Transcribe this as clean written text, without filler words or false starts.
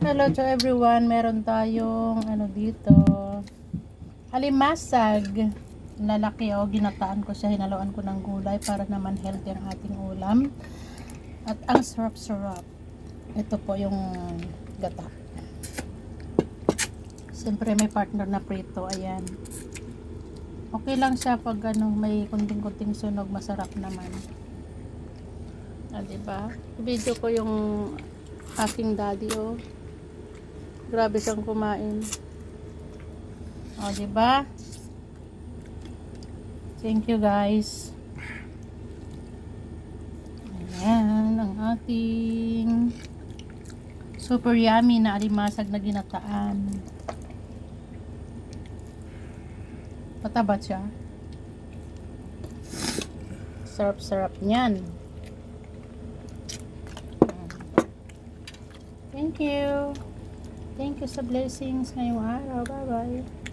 Hello to everyone. Meron tayong ano dito. Alimasag. Lalaki ginataan ko siya. Hinaluan ko ng gulay para naman healthy ang ating ulam. At ang sarap-sarap. Ito po yung gata. Siyempre may partner na prito. Ayan. Okay lang siya pag may kunting-kunting sunog. Masarap naman. Diba? Video ko yung aking daddy Grabe siyang kumain. Diba? Thank you guys. Ayan ang ating super yummy na alimasag na ginataan. Matabat siya. Sarap-sarap niyan. Thank you. Thank you sa blessings ngayong araw. Bye-bye.